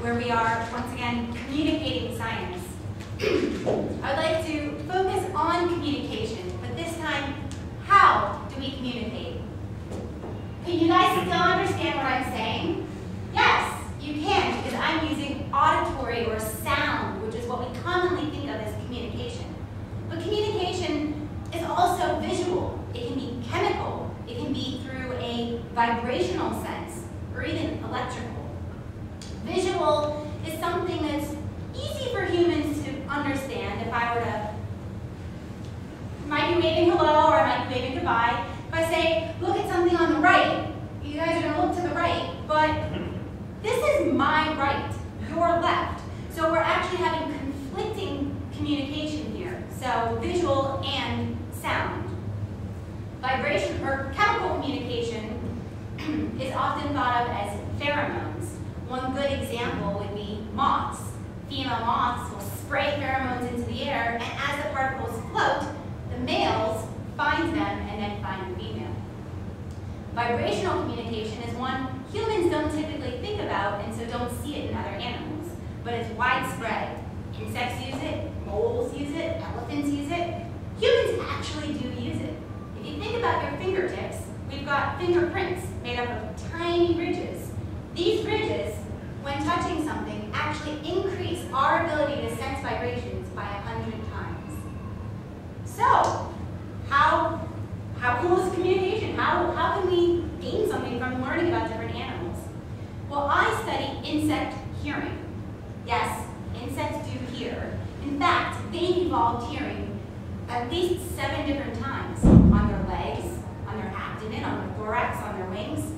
where we are, once again, communicating science. I'd like to focus on communication, but this time, how do we communicate? Can you guys still understand what I'm saying? Yes, you can, because I'm using auditory or sound, which is what we commonly think of as communication. But communication is also visual. It can be chemical. It can be through a vibrational sense, or even electrical. Visual is something that's easy for humans to understand. If I were to, might be waving hello or I might be waving goodbye. If I say, look at something on the right, you guys are going to look to the right, but this is my right, your left. So we're actually having conflicting communication here. So visual and sound. Vibration or chemical communication is often thought of as pheromones. One good example would be moths. Female moths will spray pheromones into the air, and as the particles float, the males find them and then find the female. Vibrational communication is one humans don't typically think about and so don't see it in other animals, but it's widespread. Insects use it, moles use it, elephants use it. Humans actually do use it. If you think about your fingertips, we've got fingerprints made up of tiny ridges. These ridges, when touching something, actually increase our ability to sense vibrations by 100 times. So, how cool is communication? How can we gain something from learning about different animals? Well, I study insect hearing. Yes, insects do hear. In fact, they've evolved hearing at least 7 different times on their legs, on their abdomen, on their thorax, on their wings.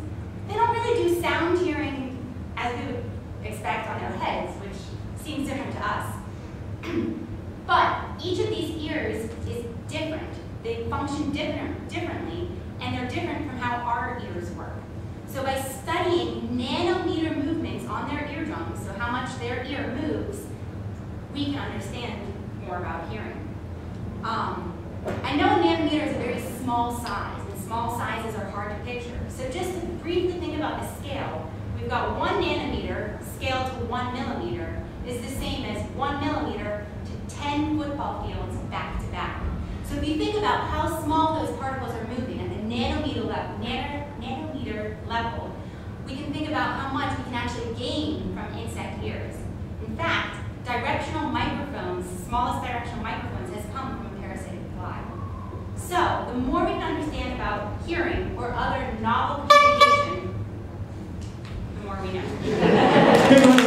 They don't really do sound hearing as we would expect on their heads, which seems different to us. But each of these ears is different. They function differently, and they're different from how our ears work. So by studying nanometer movements on their eardrums, so how much their ear moves, we can understand more about hearing. I know a nanometer is a very small size, and small sizes are hard to picture. So just to briefly think about the scale, we've got 1 nanometer scaled to 1 millimeter is the same as 1 millimeter to 10 football fields back to back. So if you think about how small those particles are moving at the nanometer level, we can think about how much we can actually gain from insect ears. In fact, directional microphones, the smallest directional microphones, has come from a parasitic fly. So the more we can understand about hearing or other novel communication, the more we know.